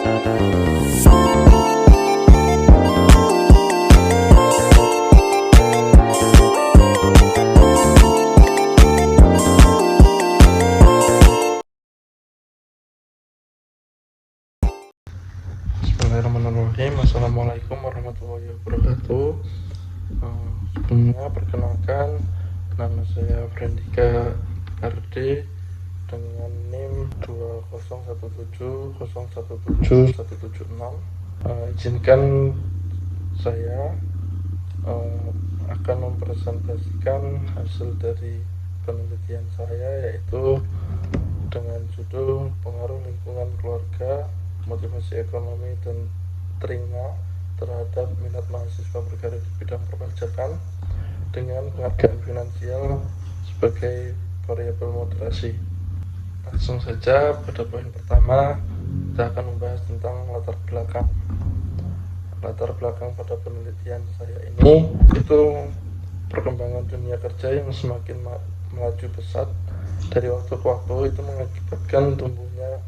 Bismillahirrahmanirrahim. Assalamualaikum warahmatullahi wabarakatuh. Sebelumnya perkenalkan, nama saya Frendika Arde dengan NIM 20170171776. Izinkan saya akan mempresentasikan hasil dari penelitian saya, yaitu dengan judul pengaruh lingkungan keluarga, motivasi ekonomi dan telinga terhadap minat mahasiswa berkarir di bidang perpajakan dengan penghargaan finansial sebagai variabel moderasi. Langsung saja pada poin pertama, kita akan membahas tentang latar belakang pada penelitian saya ini, itu perkembangan dunia kerja yang semakin melaju pesat dari waktu ke waktu. Itu mengakibatkan tumbuhnya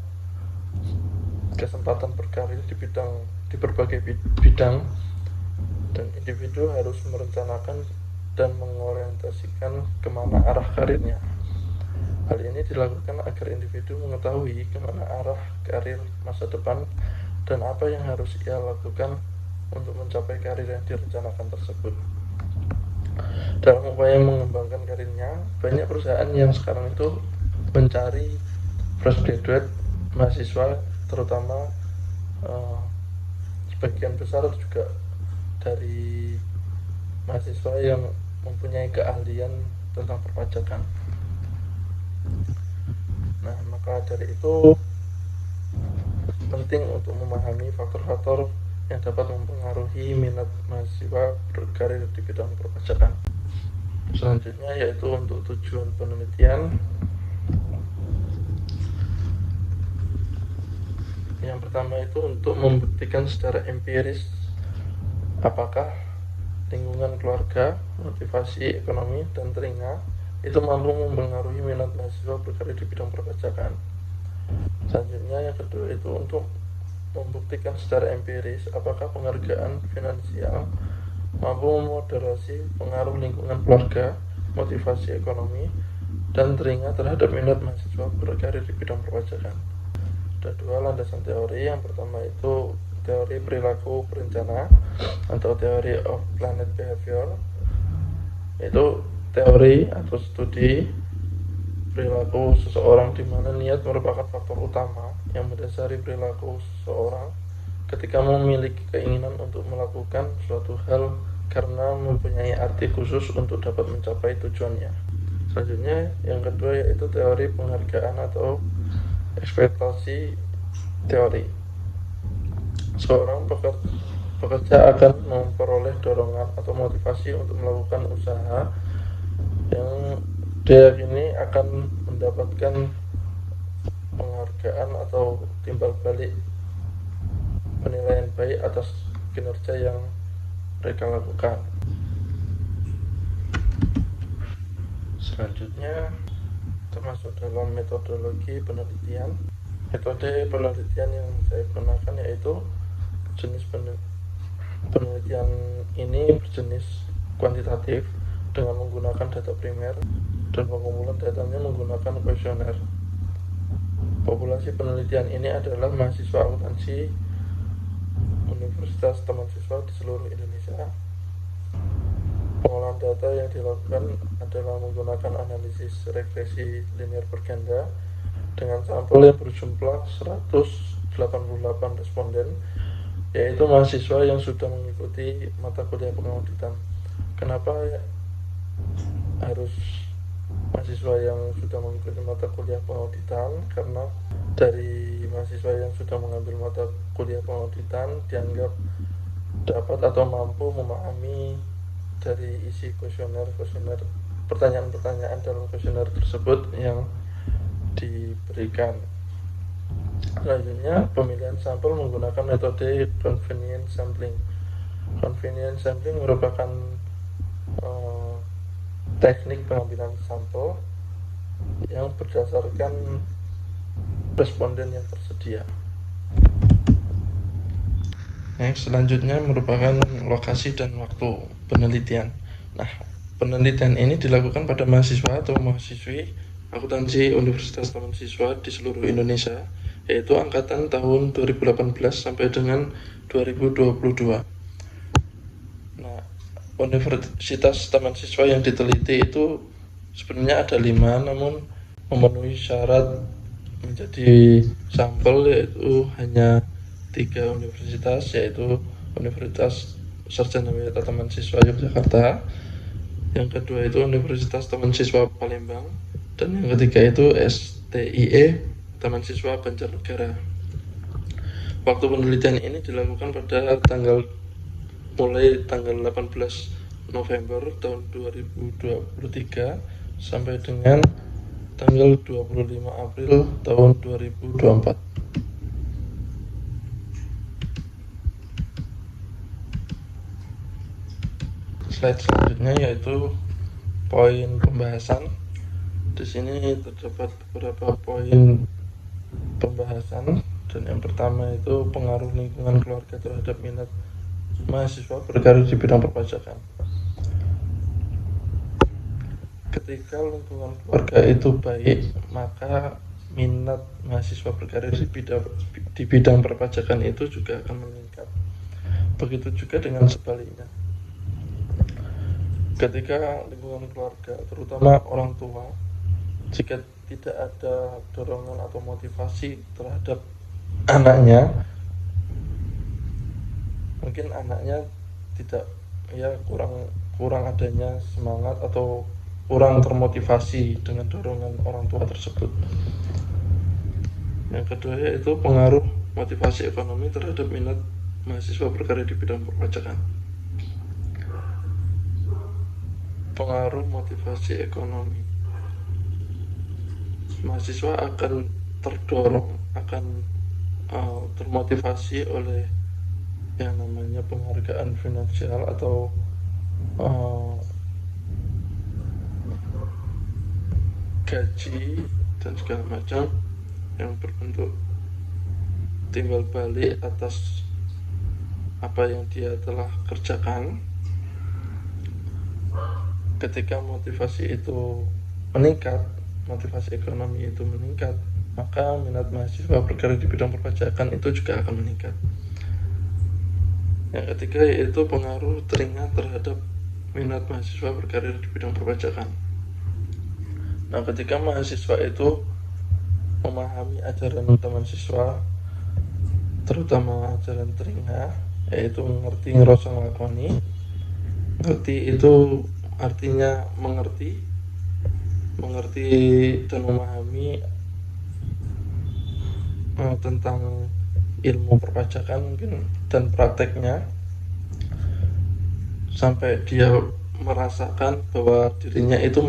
kesempatan berkarir di berbagai bidang, dan individu harus merencanakan dan mengorientasikan kemana arah karirnya. Hal ini dilakukan agar individu mengetahui kemana arah karir masa depan dan apa yang harus ia lakukan untuk mencapai karir yang direncanakan tersebut. Dalam upaya mengembangkan karirnya, banyak perusahaan yang sekarang itu mencari fresh graduate mahasiswa, terutama sebagian besar juga dari mahasiswa yang mempunyai keahlian tentang perpajakan. Nah, maka dari itu penting untuk memahami faktor-faktor yang dapat mempengaruhi minat mahasiswa berkarir di bidang perpajakan. Selanjutnya yaitu untuk tujuan penelitian. Yang pertama itu untuk membuktikan secara empiris apakah lingkungan keluarga, motivasi ekonomi, dan telinga itu mampu mempengaruhi minat mahasiswa berkarir di bidang perpajakan. Selanjutnya yang kedua itu untuk membuktikan secara empiris apakah penghargaan finansial mampu memoderasi pengaruh lingkungan keluarga, motivasi ekonomi, dan telinga terhadap minat mahasiswa berkarir di bidang perpajakan. Ada dua landasan teori. Yang pertama itu teori perilaku berencana atau teori of planned behavior. Itu teori atau studi perilaku seseorang di mana niat merupakan faktor utama yang mendasari perilaku seseorang ketika memiliki keinginan untuk melakukan suatu hal karena mempunyai arti khusus untuk dapat mencapai tujuannya. Selanjutnya yang kedua yaitu teori penghargaan atau ekspektasi teori. Seorang pekerja akan memperoleh dorongan atau motivasi untuk melakukan usaha yang diyakini akan mendapatkan penghargaan atau timbal balik penilaian baik atas kinerja yang mereka lakukan. Selanjutnya termasuk dalam metodologi penelitian. Metode penelitian yang saya gunakan yaitu jenis penelitian ini berjenis kuantitatif dengan menggunakan data primer dan pengumpulan datanya menggunakan kuesioner. Populasi penelitian ini adalah mahasiswa akuntansi Universitas Taman Siswa di seluruh Indonesia. Pengolahan data yang dilakukan adalah menggunakan analisis regresi linear berganda dengan sampel yang berjumlah 188 responden, yaitu mahasiswa yang sudah mengikuti mata kuliah pengauditan. Kenapa harus mahasiswa yang sudah mengikuti mata kuliah pengauditan? Karena dari mahasiswa yang sudah mengambil mata kuliah pengauditan dianggap dapat atau mampu memahami dari isi kuesioner pertanyaan-pertanyaan dalam kuesioner tersebut yang diberikan. Selanjutnya pemilihan sampel menggunakan metode convenient sampling. Convenient sampling merupakan teknik pengambilan sampel yang berdasarkan responden yang tersedia. Yang selanjutnya merupakan lokasi dan waktu penelitian. Nah, penelitian ini dilakukan pada mahasiswa atau mahasiswi akuntansi Universitas Taman Siswa di seluruh Indonesia, yaitu angkatan tahun 2018 sampai dengan 2022. Nah, Universitas Taman Siswa yang diteliti itu sebenarnya ada 5, namun memenuhi syarat menjadi sampel yaitu hanya 3 universitas, yaitu Universitas Sarjana Wiyata Taman Siswa Yogyakarta, yang kedua itu Universitas Taman Siswa Palembang, dan yang ketiga itu STIE Taman Siswa Banjarnegara. Waktu penelitian ini dilakukan pada mulai tanggal 18 November tahun 2023 sampai dengan tanggal 25 April tahun 2024. Slide selanjutnya yaitu poin pembahasan. Di sini terdapat beberapa poin pembahasan, dan yang pertama itu pengaruh lingkungan keluarga terhadap minat mahasiswa berkarir di bidang perpajakan. Ketika lingkungan keluarga itu baik, maka minat mahasiswa berkarir di bidang perpajakan itu juga akan meningkat. Begitu juga dengan sebaliknya. Ketika lingkungan keluarga, terutama orang tua, jika tidak ada dorongan atau motivasi terhadap anaknya, mungkin anaknya tidak kurang adanya semangat atau kurang termotivasi dengan dorongan orang tua tersebut. Yang kedua yaitu pengaruh motivasi ekonomi terhadap minat mahasiswa berkarya di bidang perpajakan. Pengaruh motivasi ekonomi, mahasiswa akan termotivasi oleh yang namanya penghargaan finansial atau gaji dan segala macam yang berbentuk timbal balik atas apa yang dia telah kerjakan. Ketika motivasi itu meningkat, motivasi ekonomi itu meningkat, maka minat mahasiswa bergerak di bidang perpajakan itu juga akan meningkat. Yang ketiga yaitu pengaruh teringat terhadap minat mahasiswa berkarir di bidang perpajakan. Nah, ketika mahasiswa itu memahami ajaran taman siswa, terutama ajaran teringah, yaitu mengerti ngerasa nglakoni. Ngerti itu artinya mengerti dan memahami tentang ilmu perpajakan mungkin dan prakteknya, sampai dia merasakan bahwa dirinya itu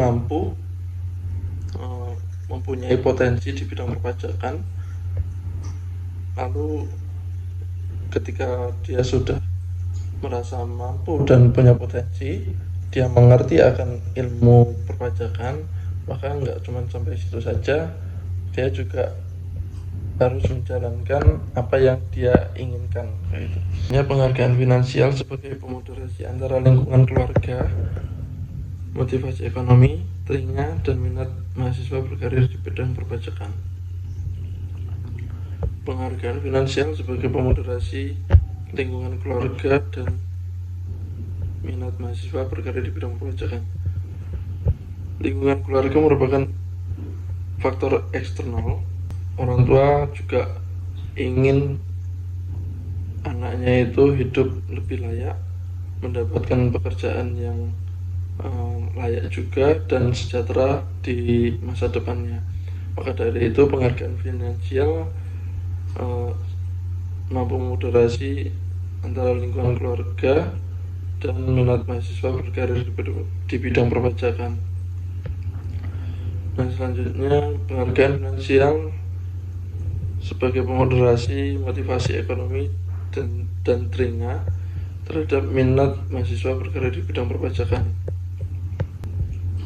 mempunyai potensi di bidang perpajakan. Lalu ketika dia sudah merasa mampu dan punya potensi, dia mengerti akan ilmu perpajakan, maka nggak cuma sampai situ saja, dia juga harus menjalankan apa yang dia inginkan, gitu. Penghargaan finansial sebagai pemoderasi antara lingkungan keluarga, motivasi ekonomi, telinga, dan minat mahasiswa berkarir di bidang perpajakan. Penghargaan finansial sebagai pemoderasi lingkungan keluarga dan minat mahasiswa berkarir di bidang perpajakan. Lingkungan keluarga merupakan faktor eksternal. Orang tua juga ingin anaknya itu hidup lebih layak, mendapatkan pekerjaan yang layak juga dan sejahtera di masa depannya. Maka dari itu penghargaan finansial mampu moderasi antara lingkungan keluarga dan minat mahasiswa berkarir di bidang perpajakan. Nah, selanjutnya penghargaan finansial sebagai pemoderasi motivasi ekonomi dan telinga terhadap minat mahasiswa berkarir di bidang perpajakan.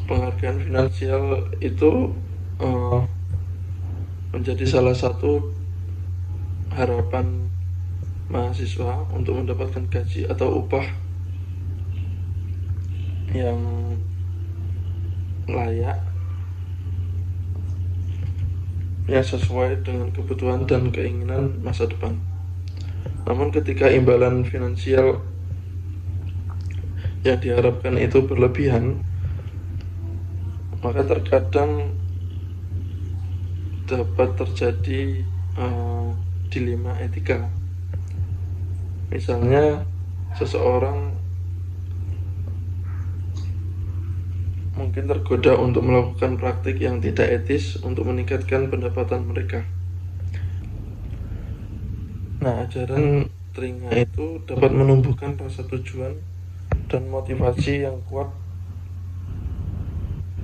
Penghargaan finansial itu menjadi salah satu harapan mahasiswa untuk mendapatkan gaji atau upah yang layak, yang sesuai dengan kebutuhan dan keinginan masa depan. Namun ketika imbalan finansial yang diharapkan itu berlebihan, maka terkadang dapat terjadi dilema etika. Misalnya seseorang mungkin tergoda untuk melakukan praktik yang tidak etis untuk meningkatkan pendapatan mereka. Nah, ajaran telinga itu dapat menumbuhkan rasa tujuan dan motivasi yang kuat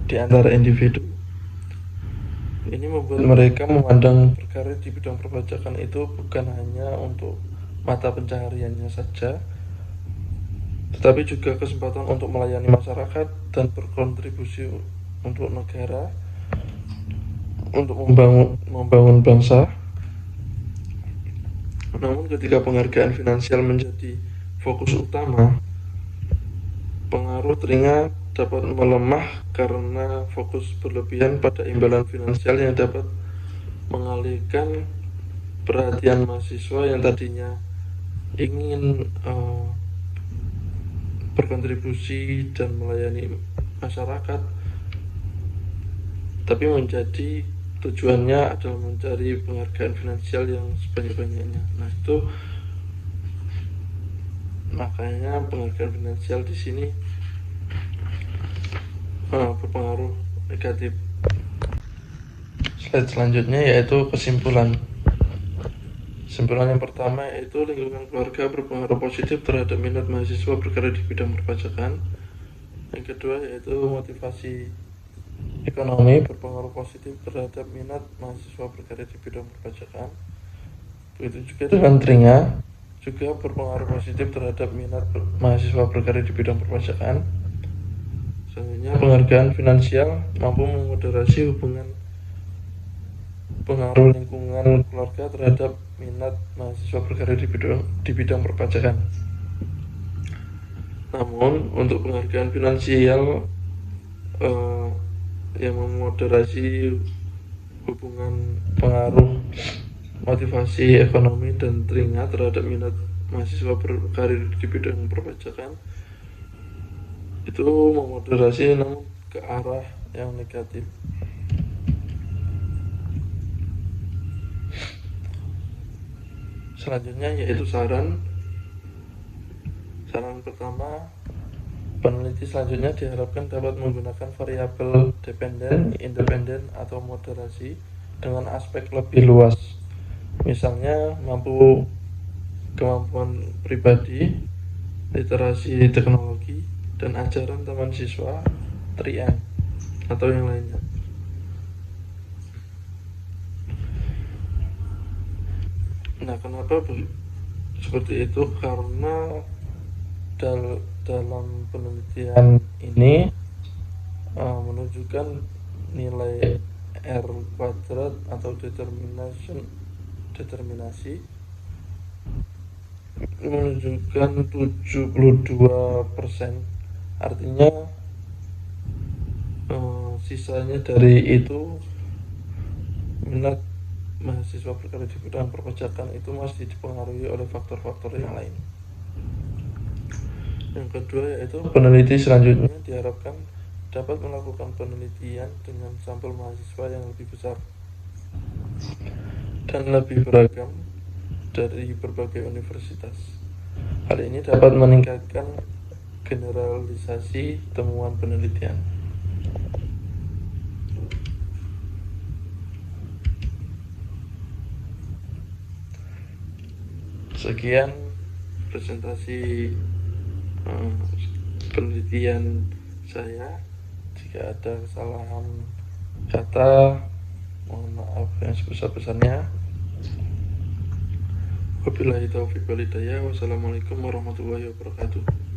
di antara individu. Ini membuat mereka memandang berkarir di bidang perpajakan itu bukan hanya untuk mata pencahariannya saja, tetapi juga kesempatan untuk melayani masyarakat dan berkontribusi untuk negara, untuk membangun bangsa. Namun ketika penghargaan finansial menjadi fokus utama, pengaruh telinga dapat melemah karena fokus berlebihan pada imbalan finansial yang dapat mengalihkan perhatian mahasiswa yang tadinya ingin berkontribusi dan melayani masyarakat, tapi menjadi tujuannya adalah mencari penghargaan finansial yang sebanyak-banyaknya. Nah, itu makanya penghargaan finansial di sini berpengaruh negatif. Slide selanjutnya yaitu kesimpulan. Kesimpulan yang pertama yaitu lingkungan keluarga berpengaruh positif terhadap minat mahasiswa berkarir di bidang perpajakan. Yang kedua yaitu motivasi ekonomi berpengaruh positif terhadap minat mahasiswa berkarir di bidang perpajakan. Begitu juga dengan telinga, juga berpengaruh positif terhadap minat mahasiswa berkarir di bidang perpajakan. Selanjutnya, penghargaan finansial mampu memoderasi hubungan pengaruh lingkungan keluarga terhadap minat mahasiswa berkarir di bidang perpajakan. Namun, untuk penghargaan finansial yang memoderasi hubungan pengaruh motivasi ekonomi dan telinga terhadap minat mahasiswa berkarir di bidang perpajakan itu memoderasi namun ke arah yang negatif. Selanjutnya yaitu saran pertama, peneliti selanjutnya diharapkan dapat menggunakan variabel dependen, independen, atau moderasi dengan aspek lebih luas. Misalnya kemampuan pribadi, literasi teknologi, dan ajaran taman siswa 3M atau yang lainnya. Nah, kenapa seperti itu? Karena dalam penelitian ini menunjukkan nilai R kuadrat atau determinasi menunjukkan 72%. Artinya sisanya dari itu minat mahasiswa berkarir di bidang perpajakan itu masih dipengaruhi oleh faktor-faktor yang lain. Yang kedua yaitu peneliti selanjutnya diharapkan dapat melakukan penelitian dengan sampel mahasiswa yang lebih besar dan lebih beragam dari berbagai universitas. Hal ini dapat meningkatkan generalisasi temuan penelitian. Sekian presentasi penelitian saya. Jika ada kesalahan kata, mohon maaf yang sebesar-besarnya. Wabillahi taufiq wal hidayah. Wassalamualaikum warahmatullahi wabarakatuh.